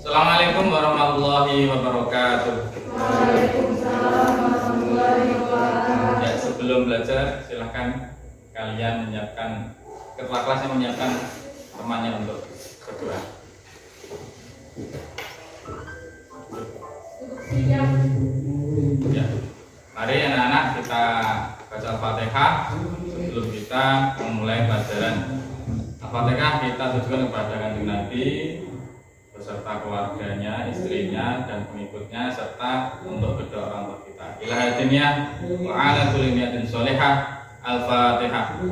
Assalamualaikum warahmatullahi wabarakatuh. Waalaikumsalam warahmatullahi wabarakatuh. Ya, sebelum belajar silahkan kalian menyiapkan ketua kelasnya menyiapkan temannya untuk berdoa. Ya, mari anak-anak kita baca Al-Fatihah sebelum kita memulai pelajaran. Al-Fatihah kita tujukan kepada Kanjeng Nabi beserta keluarganya, istrinya, dan pengikutnya, serta untuk kedua orang tua kita. Ilahatiniyah wa ala kulli niyatin sholihah. Al-Fatihah.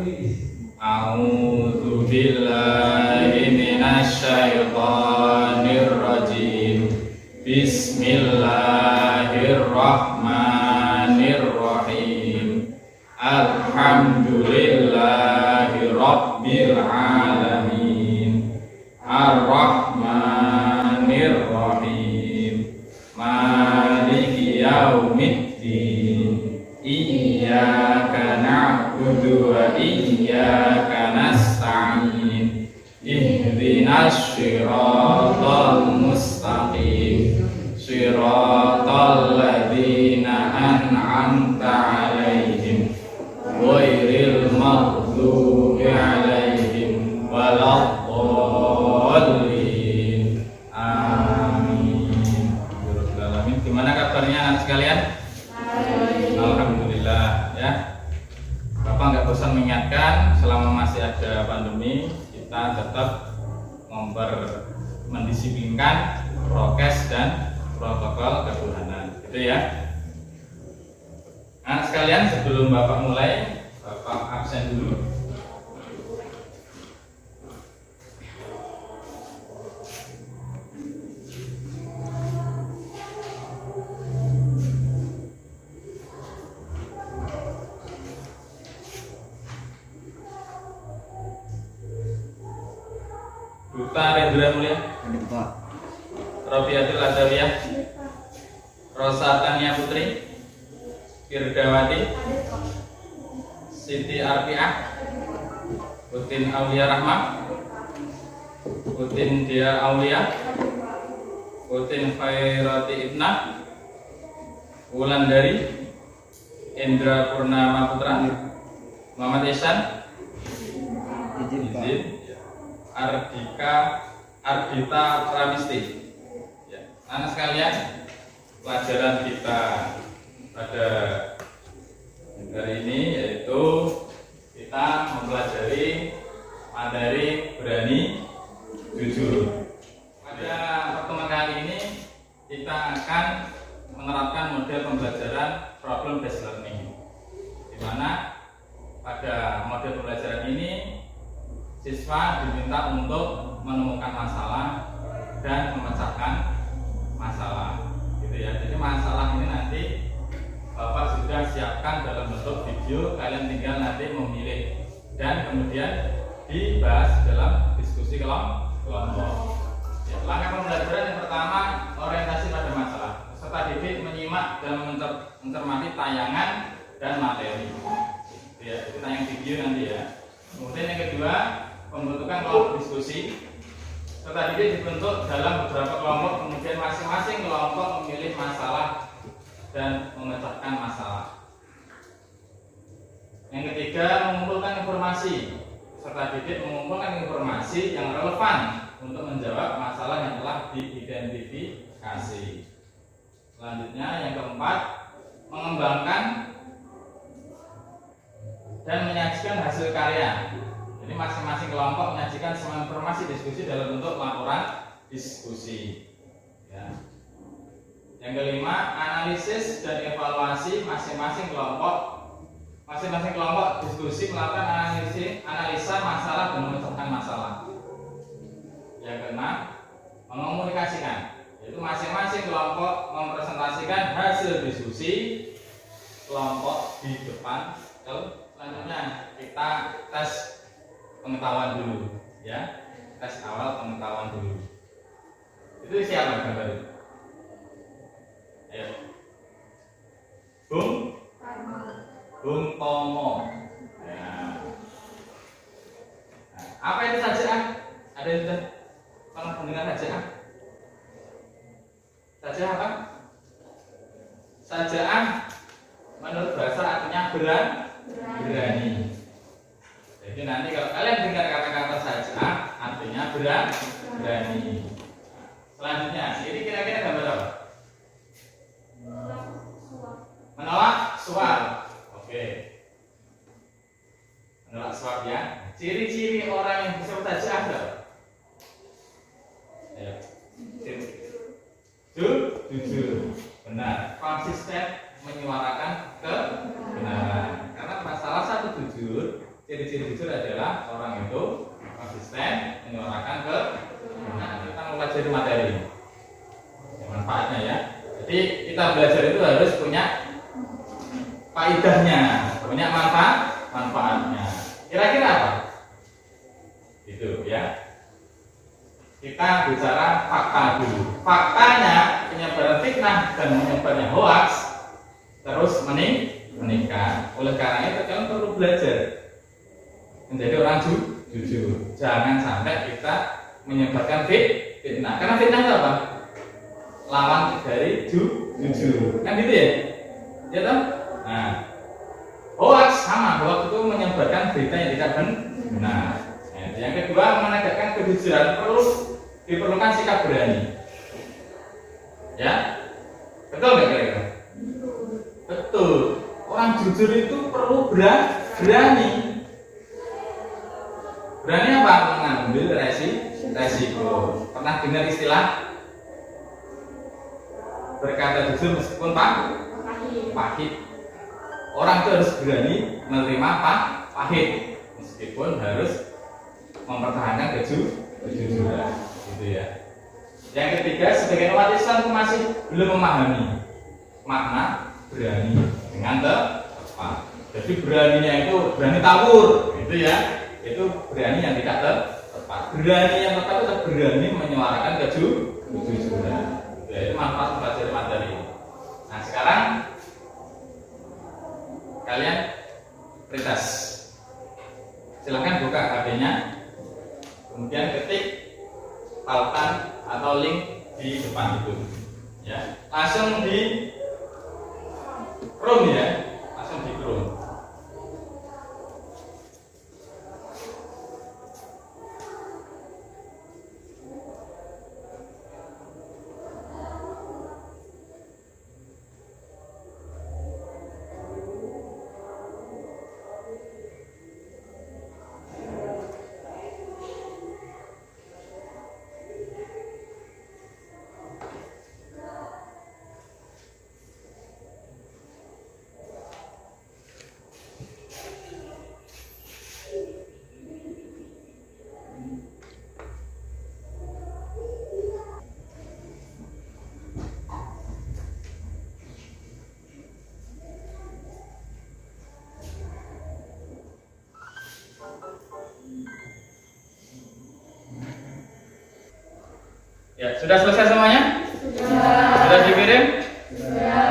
A'udzu billahi minasy syaithanir rajim. Bismillahirrahmanirrahim. Alhamdulillahi rabbil alamin. Ar-Rahmanir Rahim. Maliki yaumiddin. Iyyaka na'budu wa iyyaka nasta'in. Ihdinas siratal mustaqim. Siratal ladzina an'amta 'alaihim ghairil maghdubi 'alaihim waladdallin. Amin. Alamin. Gimana kabarnya anak sekalian? Alhamdulillah ya. Bapak nggak bosan mengingatkan selama masih ada pandemi kita tetap mendisiplinkan prokes dan protokol ketuhanan, gitu ya. Anak sekalian, sebelum Bapak mulai, Bapak absen dulu. Duta Rendra Mulia, Rofiatul Adawiyah, Rosa Tania Putri, Firdawati, Siti Arfiah, Utin Aulia Rahmah, Utin Dia Aulia, Utin Khairati Ibnah, Wulandari, Indra Purnama Putra, Muhammad Ihsan, Izin, Ardita Pramisti. Ya. Anak sekalian, pelajaran kita pada hari ini yaitu kita mempelajari materi berani jujur. Pada pertemuan kali ini kita akan menerapkan model pembelajaran problem based learning, di mana pada model pembelajaran ini siswa diminta untuk menemukan masalah dan memecahkan masalah, gitu ya. Jadi masalah ini nanti Bapak sudah siapkan dalam bentuk video, kalian tinggal nanti memilih dan kemudian dibahas dalam diskusi kelompok. Ya, langkah pembelajaran yang pertama, orientasi pada masalah. Peserta didik menyimak dan mencermati tayangan dan materi. Ya, itu tayang video nanti ya. Kemudian yang kedua, pembentukan kelompok diskusi. Peserta didik dibentuk dalam beberapa kelompok, kemudian masing-masing kelompok memilih masalah dan memecahkan masalah. Yang ketiga, mengumpulkan informasi. Peserta didik mengumpulkan informasi yang relevan untuk menjawab masalah yang telah diidentifikasi. Selanjutnya, yang keempat, mengembangkan dan menyajikan hasil karya. Jadi masing-masing kelompok menyajikan semua informasi diskusi dalam bentuk laporan diskusi. Ya. Yang kelima, analisis dan evaluasi masing-masing kelompok. Masing-masing kelompok diskusi melakukan analisa masalah dan memecahkan masalah. Yang keenam, mengomunikasikan. Yaitu masing-masing kelompok mempresentasikan hasil diskusi kelompok di depan. Selanjutnya kita tes pengetahuan dulu, ya, tes awal pengetahuan dulu. Itu siapa gambar itu? Ayo, Bung Tomo. Ya. Nah, apa itu sajak? Ada yang sudah pernah mendengar sajak? Saja apa? Sajaan menurut bahasa artinya berani. Jadi nanti kalau kalian dengar kata-kata sajaan artinya berani. Selanjutnya, ini kira-kira gambar apa? Menolak suap. Oke. Menolak suap ya. Ciri-ciri orang yang bisa sajaan apa? Ayo. Jujur. Benar. Konsisten menyuarakan kebenaran. Karena salah satu jujur, ciri-ciri jujur adalah orang itu konsisten menyuarakan kebenaran. Kita mempelajari materi ini. Manfaatnya ya. Jadi kita belajar itu harus punya faedahnya, punya manfaatnya. Kira-kira apa? Itu ya. Kita bicara fakta dulu. Faktanya penyebaran fitnah dan menyebarnya hoax terus meningkat. Oleh karena itu kalian perlu belajar menjadi orang jujur. Jangan sampai kita menyebarkan fitnah. Karena fitnah itu apa? Lawan dari jujur. Kan gitu ya? Ya toh? Nah, hoax sama. Hoax itu menyebarkan berita yang tidak benar. Yang kedua, menegakkan kejujuran diperlukan sikap berani. Ya, betul nggak kira-kira? Betul. Orang jujur itu perlu berani. Berani apa? Mengambil resiko. Pernah dengar istilah berkata jujur meskipun pahit? Orang itu harus berani menerima pahit meskipun harus mempertahankan kejujuran, gitu ya. Yang ketiga, sebagian umat Islam masih belum memahami makna berani dengan tepat. Jadi beraninya itu berani tabur, gitu ya. Itu berani yang tidak tepat. Berani yang tepat itu berani menyuarakan kejujuran. Gitu ya. Itu manfaat mempelajari materi. Nah sekarang kalian prioritas. Silahkan buka HP-nya. Kemudian ketik tautan atau link di depan itu, ya. Langsung di Chrome ya, langsung di Chrome. Ya, sudah selesai semuanya? Sudah dikirim? Ya,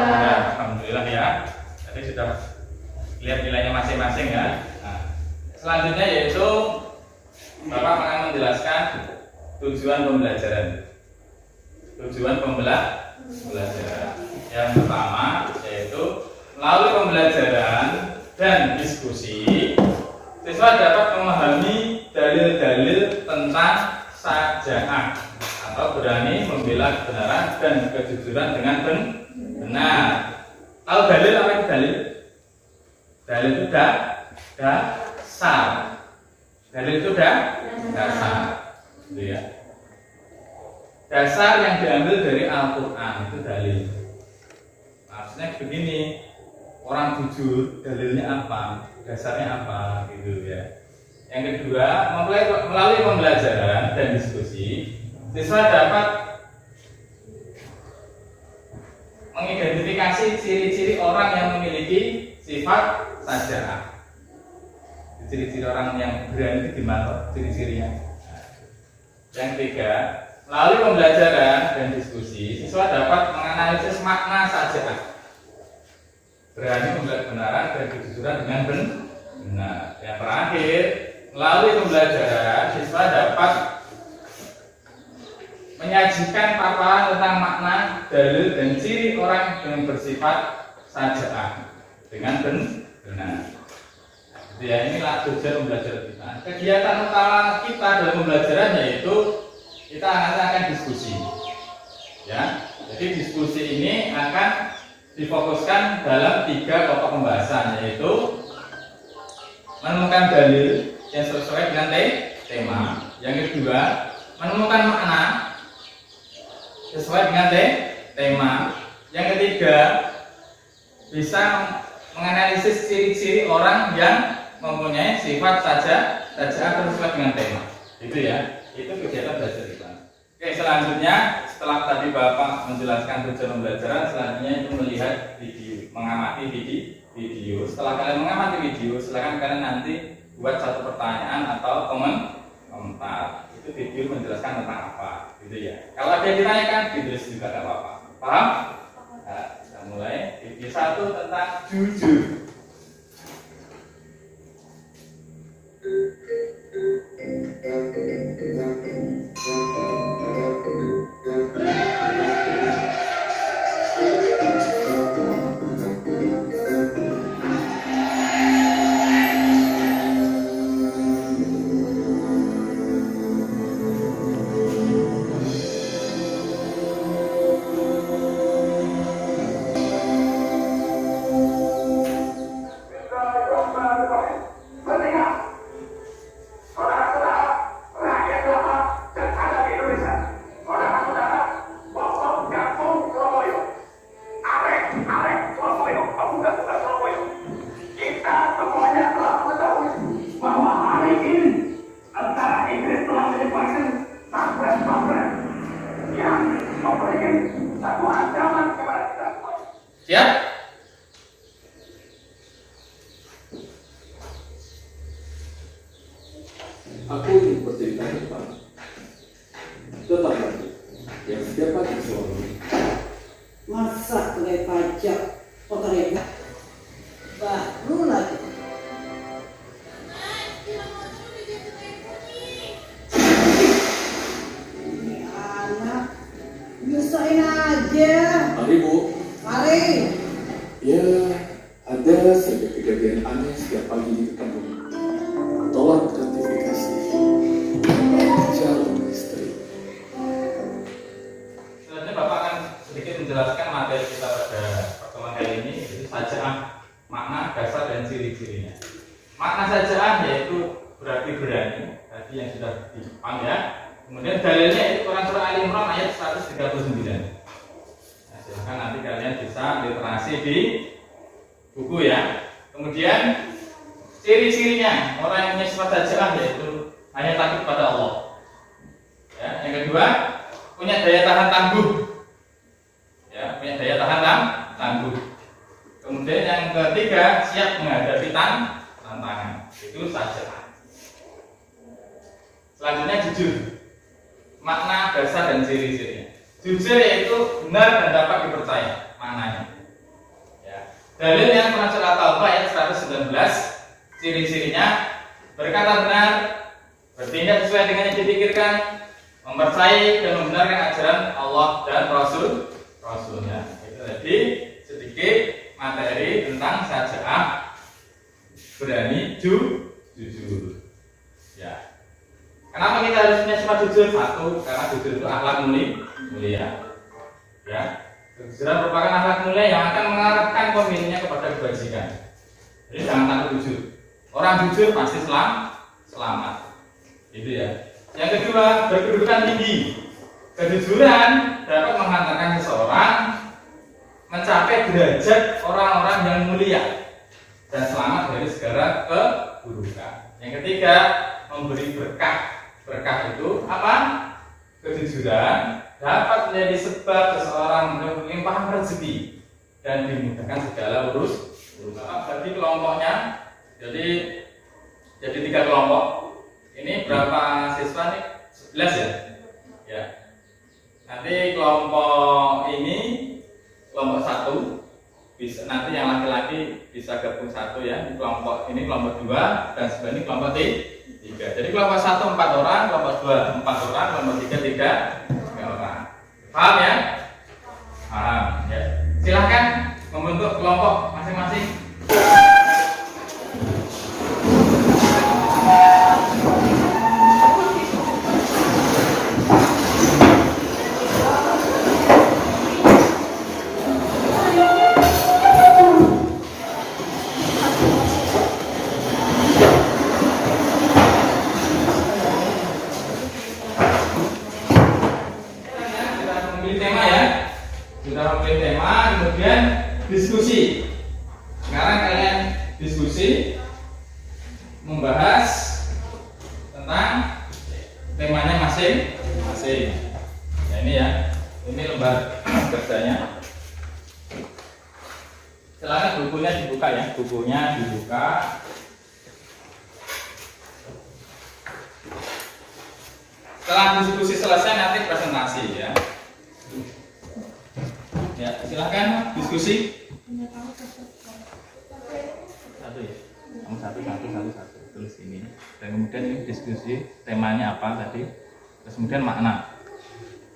alhamdulillah ya. Jadi sudah lihat nilainya masing-masing ya. Nah, selanjutnya yaitu Bapak akan menjelaskan tujuan pembelajaran. Tujuan pembelajaran. Yang pertama yaitu melalui pembelajaran dan diskusi, siswa dapat memahami dalil-dalil tentang saja'ah atau berani membela kebenaran dan kejujuran dengan benar. Tahu dalil apa itu dalil? Dalil itu dasar. Dalil itu dasar. Gitu ya. Dasar yang diambil dari Al-Quran itu dalil. Maksudnya begini, orang jujur dalilnya apa? Dasarnya apa? Gitu ya. Yang kedua, melalui pembelajaran dan diskusi, siswa dapat mengidentifikasi ciri-ciri orang yang memiliki sifat saja'ah. Ciri-ciri orang yang berani itu gimana? Ciri-cirinya. Yang ketiga, melalui pembelajaran dan diskusi, siswa dapat menganalisis makna saja'ah. Berani membela kebenaran dan kejujuran dengan benar. Yang terakhir, melalui pembelajaran, siswa dapat menyajikan paparan tentang makna, dalil dan ciri orang yang bersifat saja'ah dengan benar. Ya, inilah tujuan pembelajaran kita. Kegiatan utama kita dalam pembelajaran yaitu kita akan diskusi. Ya, jadi diskusi ini akan difokuskan dalam 3 pokok pembahasan, yaitu menemukan dalil yang sesuai dengan tema. Yang kedua, menemukan makna sesuai dengan tema. Yang ketiga, bisa menganalisis ciri-ciri orang yang mempunyai sifat saja'ah sesuai dengan tema. Itu ya, itu kegiatan belajar kita. Oke, selanjutnya setelah tadi Bapak menjelaskan tujuan pembelajaran, selanjutnya itu melihat video, mengamati video. Setelah kalian mengamati video, silakan kalian nanti buat satu pertanyaan atau komentar. Itu video menjelaskan tentang apa, gitu ya. Kalau ada yang ditanyakan, ditulis juga tidak apa-apa. Paham? Nah, kita mulai video 1 tentang jujur. Siap? Aku ingin bercerita tentang tetangga yang setiap pagi selalu masak pakai pajak otorita baru lagi. Ini anak nyusahin aja. Mari Bu, Mari. ya ada saja kejadian aneh setiap pagi di kampung. Tolak gratifikasi calon istri. Selanjutnya Bapak akan sedikit menjelaskan materi kita pada pertemuan kali ini, yaitu saja'ah, makna, dasar dan ciri-cirinya. Makna saja'ah yaitu berarti berani, tadi yang sudah di depan ya. Kemudian dalilnya itu Quran surah Ali Imran ayat 139. Nah, silahkan nanti kalian bisa literasi di buku ya. Kemudian ciri-cirinya orang yang punya sifat saja'ah yaitu hanya takut pada Allah. Ya, yang kedua, punya daya tahan tangguh. Ya, punya daya tahan tangguh. Kemudian yang ketiga, siap menghadapi tantangan. Itu saja'ah. Selanjutnya jujur. Makna, dasar dan ciri-cirinya. Jujur yaitu benar dan dapat dipercaya maknanya. Ya. Dalilnya Quran surah Taubah ayat 119. Ciri-cirinya berkata benar, bertindak sesuai dengan yang dipikirkan, mempercayai dan membenarkan ajaran Allah dan Rasulnya. Itu tadi sedikit materi tentang saja'ah, berani, jujur. Ya. Kenapa kita harus punya sifat jujur? Satu, karena jujur itu akhlak mulia. Ya. Kejujuran merupakan akhlak mulia yang akan mengarahkan pemilihnya kepada kebajikan. Jadi jangan takut jujur. Orang jujur pasti selamat. Itu ya. Yang kedua, berkedudukan tinggi. Kejujuran dapat menghantarkan seseorang mencapai derajat orang-orang yang mulia dan selamat dari segala keburukan. Yang ketiga, memberi berkah. Berkah itu apa? Kejujuran dapat menjadi sebab seseorang melimpahkan rezeki dan dimudahkan segala urusan. Bagi kelompoknya, jadi 3 kelompok. Ini berapa siswa nih? 11 ya? Ya. Nanti kelompok ini kelompok 1 bisa, nanti yang laki-laki bisa gabung 1 ya. Kelompok ini kelompok 2 dan sebelah ini kelompok 3. Jadi kelompok 1 4 orang, kelompok 2 4 orang, kelompok 3 3 orang. Paham ya? Paham ya. Silahkan membentuk kelompok masing-masing. Sudah memilih tema, kemudian diskusi. Sekarang kalian diskusi membahas tentang temanya masing-masing. Nah, ini ya, ini lembar kerjanya. Silakan bukunya dibuka ya, bukunya dibuka. Setelah diskusi selesai nanti presentasi ya. Ya, silahkan diskusi. Satu ya, kamu satu, tulis ini. Dan kemudian ini diskusi temanya apa tadi. Terus kemudian makna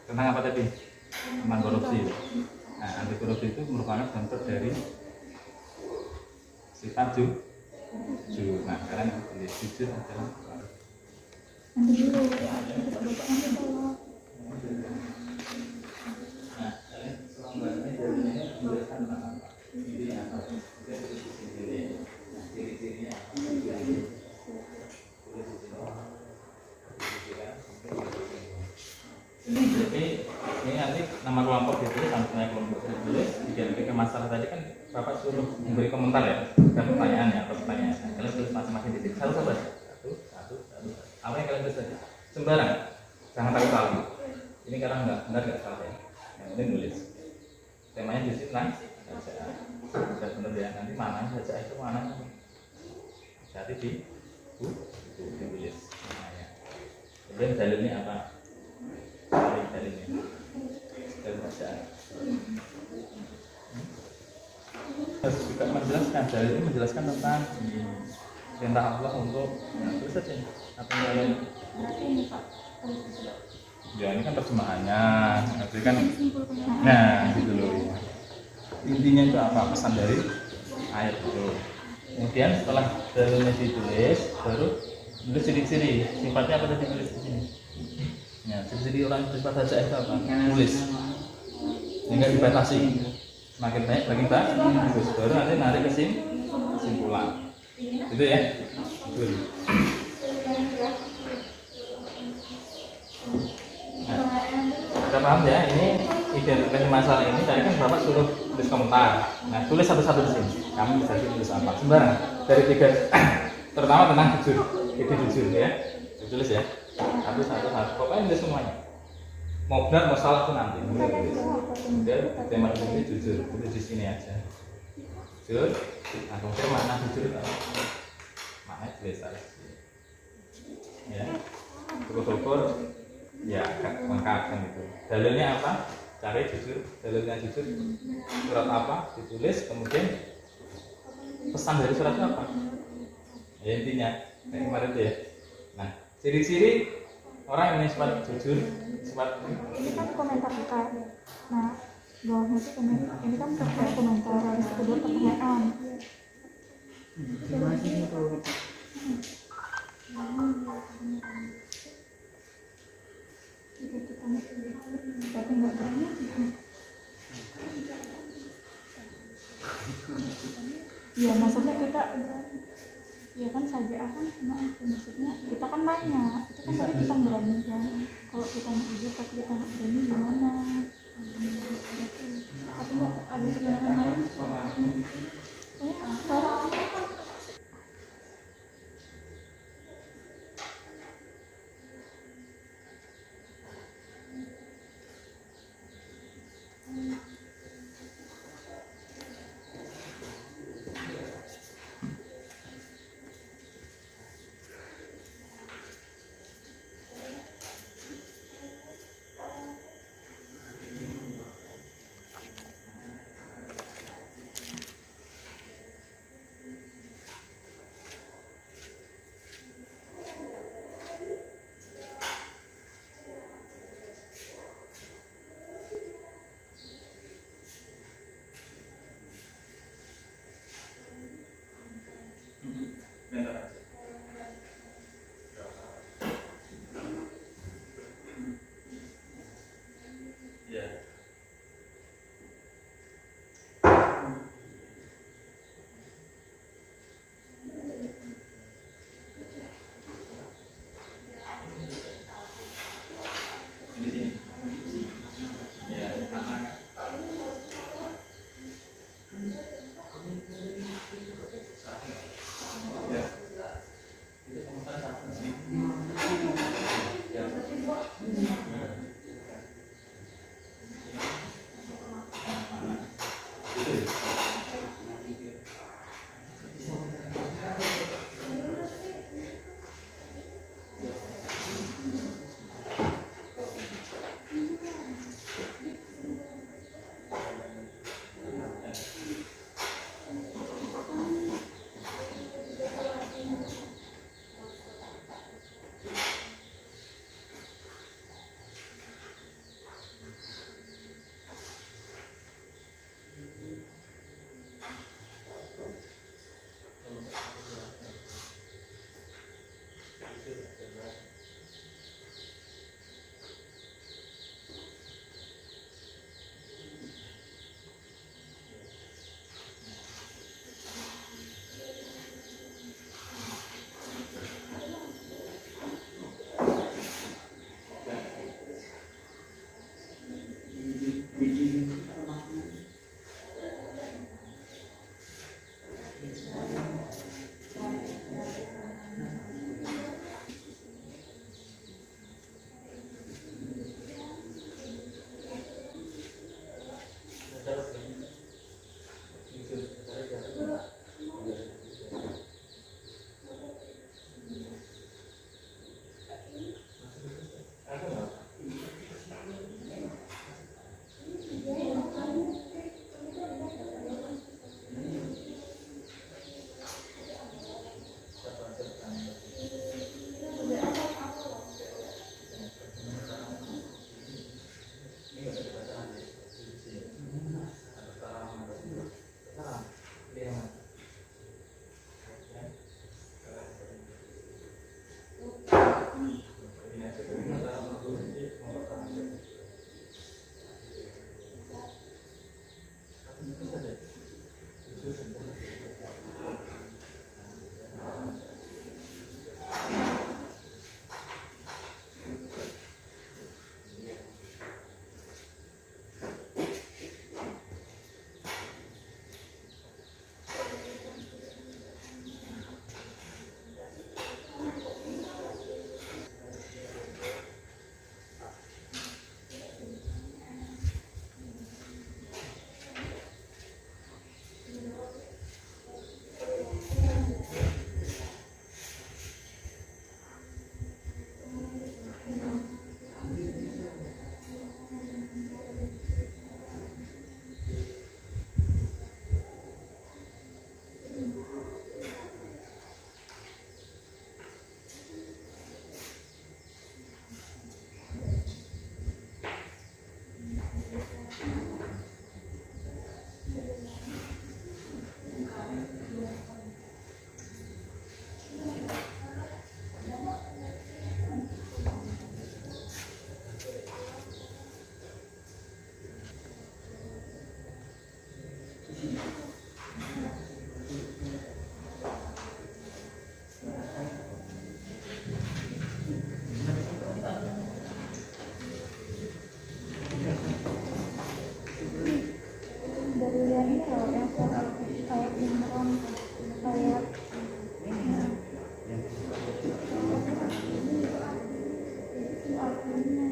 tentang apa tadi? Tentang korupsi. Nah, anti korupsi itu merupakan bentuk dari sifat jujur. Nah, kalian tulis jujur adalah Nanti dulu, nanti dulu. Ini nanti nama kelompok ditulis, sampai kelompok ditulis. Jika masalah tadi kan Bapak suruh memberi komentar ya, dan pertanyaannya atau pertanyaan. Kalian tulis masing-masing di sini. Satu. Apa yang kalian tulis tadi? Sembarang. Jangan takut salah. Ini karena enggak salah ya. Yang penting nulis. Temanya di situ nah. Sudah benar ya. Nanti mana saja itu mana. Jadi di ditulis. Namanya. Kemudian dalilnya apa? Dalilnya. Dalil bacaan. Harus juga menjelaskan. Dalil ini menjelaskan tentang perintah Allah untuk terus saja. Apa yang lain? Ya ini kan terjemahannya. Nanti kan. Nah gitu loh. Intinya itu apa? Pesan dari ayat itu. Kemudian setelah dalilnya ditulis, baru tulis ciri-ciri. Sifatnya apa tadi tulis di sini? Ya, ciri-ciri orang sifat saja itu apa? Tulis. Hingga dibatasi. Semakin banyak bagi bagus. Baru nanti narik kesimpulan. Gitu ya. Betul. Nah, kita paham ya, ini identifikasi masalah ini tadi kan Bapak suruh tulis komentar. Nah, tulis satu-satu di sini. Kamu bisa tulis apa? Sembarang. Dari 3 terutama tentang jujur. Ide jujur ya. Tulis ya. Satu. Pokoknya tulis semuanya. Mau benar mau salah pun nanti. Kemudian tema ini jujur. Tulis di sini aja. Jujur. Nah, kemudian makna jujur itu apa? Maknanya tulis aja. Ya. Syukur-syukur ya lengkap kan itu. Dalilnya apa? Cari jujur. Dalilnya jujur. Surat apa? Ditulis. Kemudian pesan dari surat itu apa? Ya intinya kayak kemarin itu ya. Nah, ciri-ciri orang yang sifat jujur, sifat Ini kan komentar kita. Nah, bawahnya itu komentar. Ini kan terkait komentar. Habis kedua pertanyaan. Tapi nggak banyak. Ya maksudnya kita ya kan saja kan maksudnya kita kan nanya itu kan tadi kita berani kan kalau kita nggak jujur tapi kita nggak berani gimana tapi nggak ada sebenarnya lain Dari yang ini loh, yang kayak Imron, kayak itu artinya.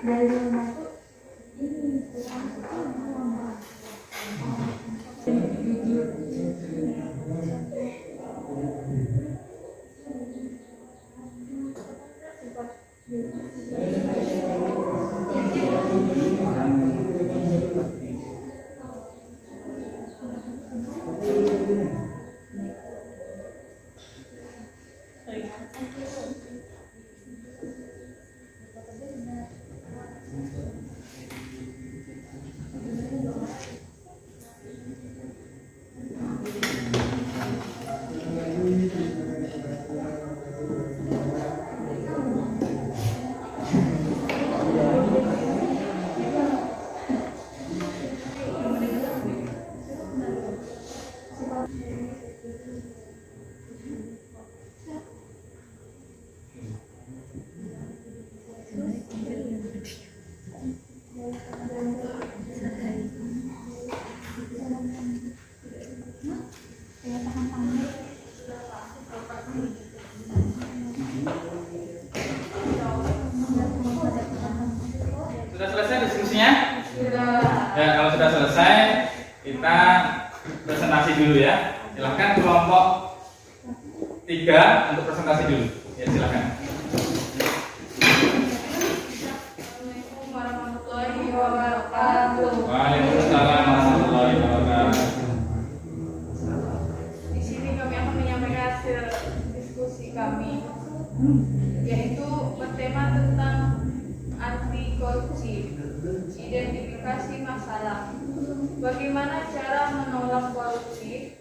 Dari rumah tuh ini Sudah selesai diskusinya? Ya, kalau sudah selesai, kita presentasi dulu ya. Silahkan kelompok 3 untuk presentasi dulu. Ya, silahkan. Assalamualaikum warahmatullahi wabarakatuh. Waalaikumsalam warahmatullahi wabarakatuh. Di sini kami akan menyampaikan hasil diskusi kami, yaitu bertema tentang anti korupsi, identifikasi masalah, bagaimana cara menolak korupsi,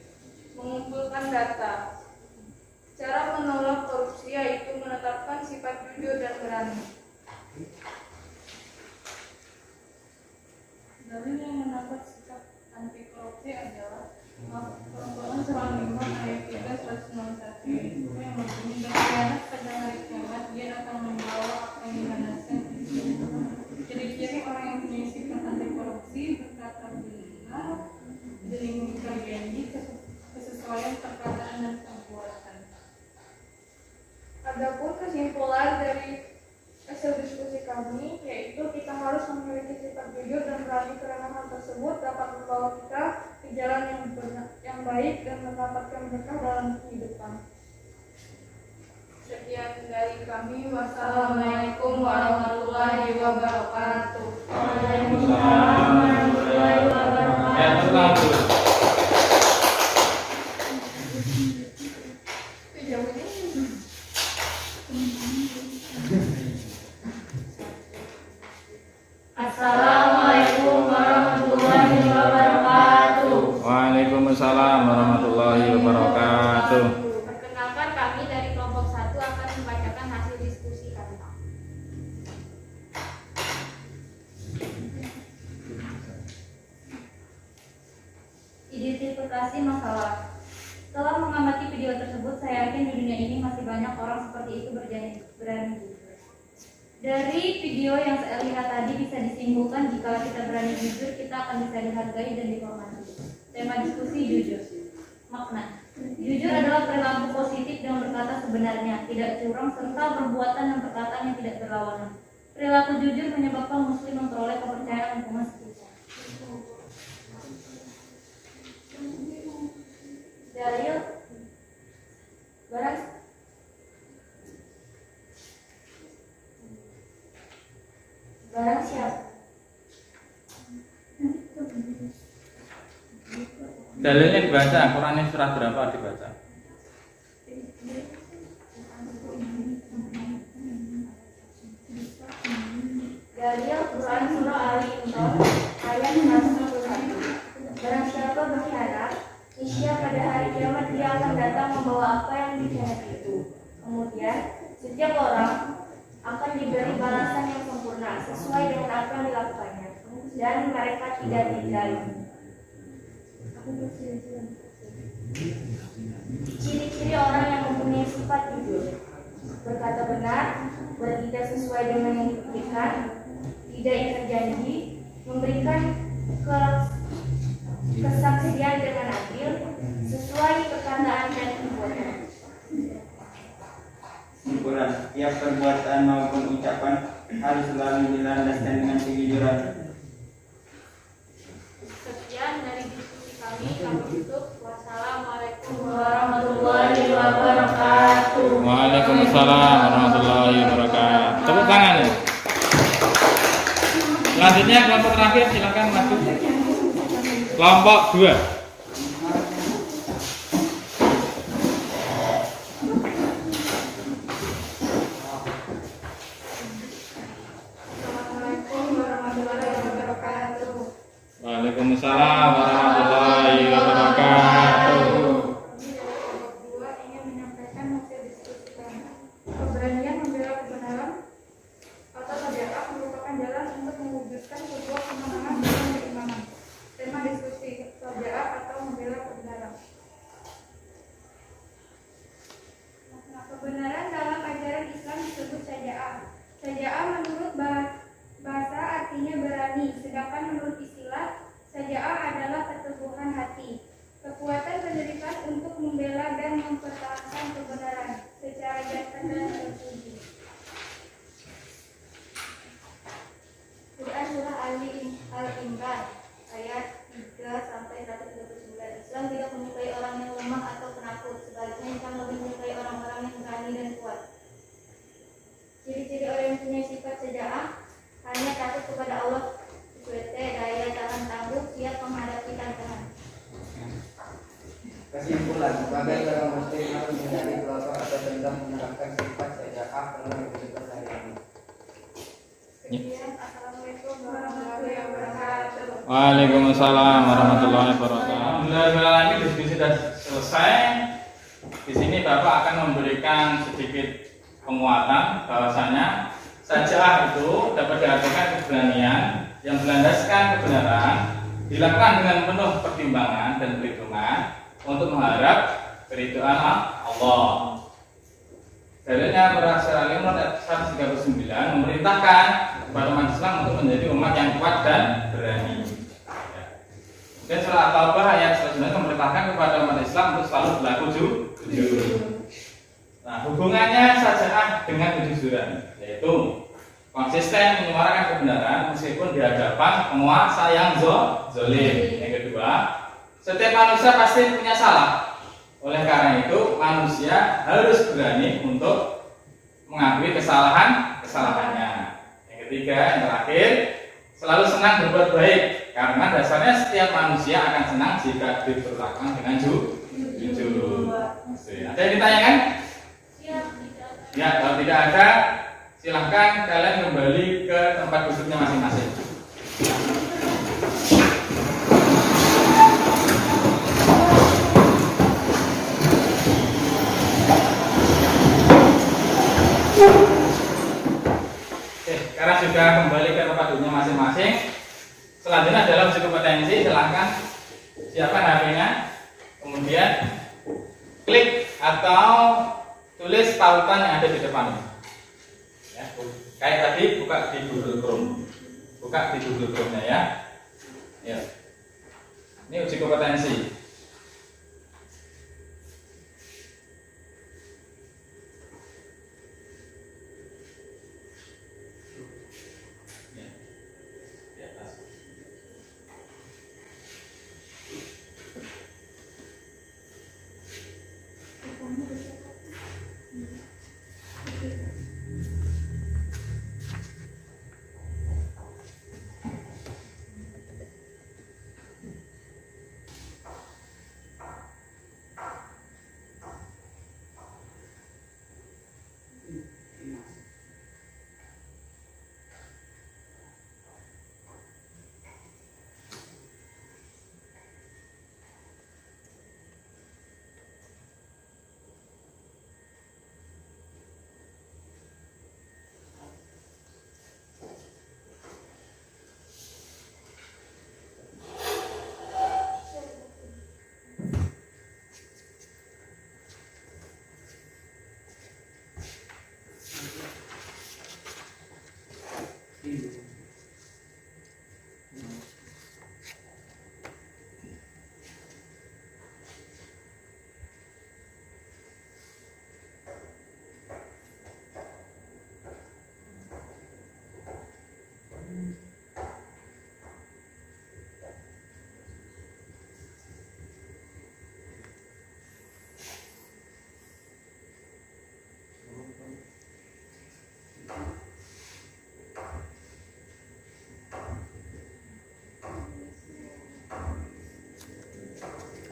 mengumpulkan data. Cara menolak korupsi yaitu menetapkan sifat jujur dan berani. Dalil yang mendapat sikap anti korupsi adalah Peraturan 5 ayat 3 191 yang berbunyi berkhianat pada hari kiamat dia akan membawa apa yang dimanaskan. Ciri-ciri orang yang punya sifat anti korupsi berkata benar, melindungi janji, kesesuaian perkataan dan perbuatan. Adapun kesimpulan dari hasil diskusi kami yaitu kita harus memiliki sifat jujur dan berani karena hal tersebut dapat membawa kita ke jalan yang baik dan mendapatkan berkah dalam kehidupan. Sekian dari kami. Wassalamualaikum warahmatullahi wabarakatuh. Waalaikumsalam warahmatullahi wabarakatuh. Ya, selamat. Assalamualaikum warahmatullahi wabarakatuh. Waalaikumsalam warahmatullahi wabarakatuh. Perkenalkan, kami dari kelompok 1 akan membacakan hasil diskusi kami. Identifikasi masalah. Setelah mengamati video tersebut, saya yakin di dunia ini masih banyak orang seperti itu berani jujur. Dari video yang saya lihat tadi bisa disimpulkan jika kita berani jujur, kita akan bisa dihargai dan dihormati. Tema diskusi jujur. Makna. Jujur adalah perilaku positif dan berkata sebenarnya, tidak curang, serta perbuatan dan perkataan yang tidak berlawanan. Perilaku jujur menyebabkan muslim memperoleh kepercayaan lingkungan sekitar. Dalilnya dibaca, Qurannya surat berapa dibaca? Dalil Quran Surah Ali Imran ayat 161. Barang siapa berkhianat, niscaya pada hari kiamat dia akan datang membawa apa yang dikhianati itu. Kemudian setiap orang akan diberi balasan yang sempurna sesuai dengan apa yang dilakukannya, dan mereka tidak dizalimi. Ciri-ciri orang yang mempunyai sifat jujur: berkata benar, bertindak sesuai dengan yang diberikan, tidak ingkar janji, memberikan kesaksian dengan adil, sesuai perkataan dan perbuatan. Kesimpulan, tiap perbuatan maupun ucapan harus selalu dilandaskan dengan kejujuran. Sekian dari diskusi kami tutup. Wassalamualaikum warahmatullahi wabarakatuh. Waalaikumsalam warahmatullahi wabarakatuh. Tepuk tangan ya. Selanjutnya kelompok terakhir silakan maju. Kelompok 2. Assalamualaikum warahmatullahi wabarakatuh. Waalaikumsalam warahmatullahi wabarakatuh. Kelompok 2 ingin menyampaikan hasil diskusi kami. Keberanian membela kebenaran atau tabiat merupakan jalan untuk mewujudkan sebuah kemenangan dalam keimanan. Tema diskusi: tabiat atau membela kebenaran. Nah, kebenaran dalam ajaran Islam disebut syaja'ah. Syaja'ah menurut bahasa artinya berani, sedangkan menurut istilah syaja'ah adalah keteguhan hati, kekuatan pendidikan untuk membela dan mempertahankan kebenaran secara jantan dan terpuji. Quran Surah Al-Imran ayat 3 sampai 139. Islam tidak menyukai orang yang lemah atau penakut, sebaliknya Islam lebih menyukai orang-orang yang berani dan kuat. Ciri-ciri orang yang punya sifat syaja'ah: hanya takut kepada Allah, daya tahan tangguh, siap menghadapi tantangan. Kesimpulan, sebagai seorang muslim harus menjadi pelopor atau tentang menerapkan sifat syaja'ah dalam hidup sehari-hari. Sekian, Assalamualaikum warahmatullahi wabarakatuh. Waalaikumsalam warahmatullahi wabarakatuh. Alhamdulillah, ini diskusi sudah selesai. Di sini Bapak akan memberikan sedikit penguatan bahwasanya syaja'ah itu dapat diartikan keberanian yang berlandaskan kebenaran, dilakukan dengan penuh pertimbangan dan perhitungan untuk mengharap keridhaan Allah. Dalilnya berasal dari ayat 139 memerintahkan kepada umat Islam untuk menjadi umat yang kuat dan berani. Dan surah At-Taubah ayat 109 memerintahkan kepada umat Islam untuk selalu berlaku jujur. Nah, hubungannya syaja'ah dengan kejujuran, yaitu konsisten menyuarakan kebenaran meskipun di hadapan penguasa yang zalim. Yang kedua, setiap manusia pasti punya salah. Oleh karena itu, manusia harus berani untuk mengakui kesalahannya. Yang ketiga, yang terakhir, selalu senang berbuat baik karena dasarnya setiap manusia akan senang jika diperlakukan dengan jujur. Ada yang ditanyakan? Ya, kalau tidak ada, silahkan kalian kembali ke tempat duduknya masing-masing. Oke, sekarang sudah kembali ke tempat duduknya masing-masing. Selanjutnya adalah uji kompetensi. Silahkan siapkan HP-nya, kemudian klik atau tulis tautan yang ada di depan. Ya, kayak tadi buka di Google Chrome, buka di Google Chrome-nya ya. Ya, ini uji kompetensi. Ya, di atas.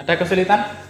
Ada kesulitan?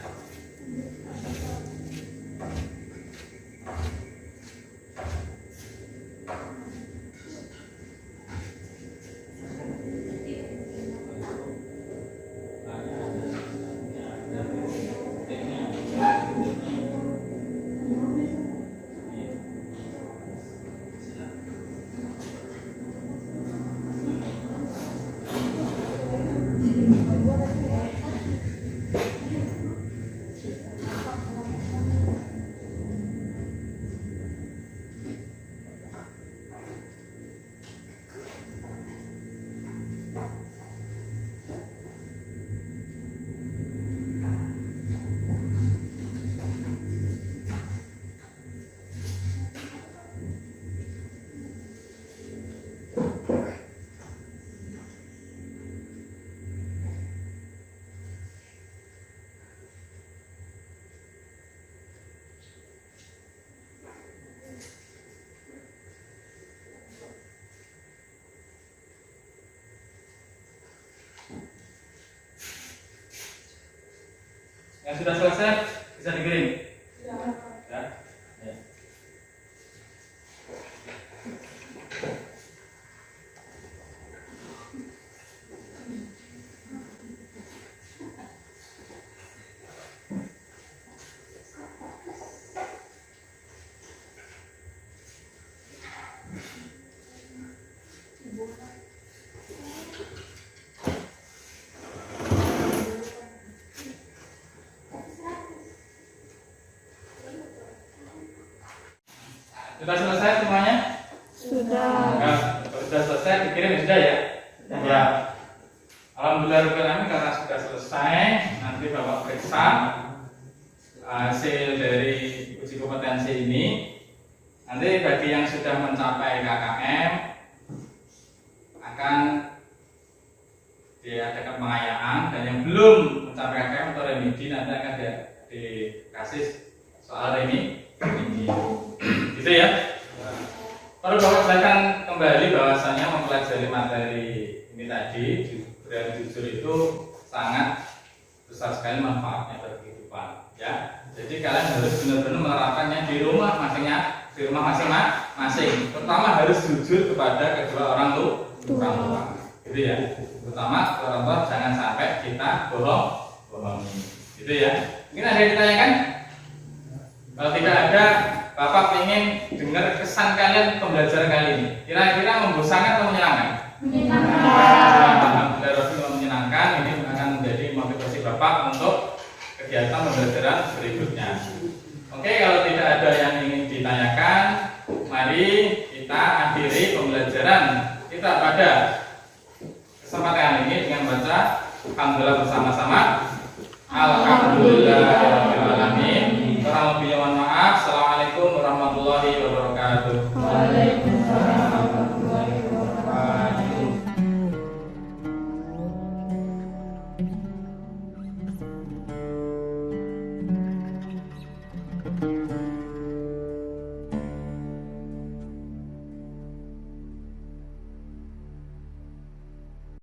Yang sudah selesai bisa dikirim. Ya. Ya. Sudah selesai semuanya? Sudah. Nah, kalau sudah selesai dikirim ya sudah ya? Ya. Alhamdulillah karena sudah selesai, nanti Bapak periksa hasil dari uji kompetensi ini. Nanti bagi yang sudah mencapai KKM akan diadakan pengayaan, dan yang belum mencapai KKM atau remedi nanti akan dikasih soal remedi. Gitu ya. Perlu Bapak jelaskan kembali bahwasannya mempelajari materi ini tadi dan jujur itu sangat besar sekali manfaatnya bagi kehidupan ya. Jadi kalian harus benar-benar menerapkannya di rumah masing-masing. Pertama harus jujur kepada kedua orang tua. Gitu ya. Terutama orang tua jangan sampai kita bohongi. Gitu ya. Mungkin ada yang ditanyakan? Kalau tidak ada, Bapak ingin dengar kesan kalian pembelajaran kali ini. Kira-kira membosankan atau menyenangkan? Alhamdulillah menyenangkan. Ini akan menjadi motivasi Bapak untuk kegiatan pembelajaran berikutnya. Oke, kalau tidak ada yang ingin ditanyakan, mari kita akhiri pembelajaran kita pada kesempatan ini dengan baca alhamdulillah bersama-sama. Alhamdulillahirabbil alamin. Kurang lebihnya mohon maaf.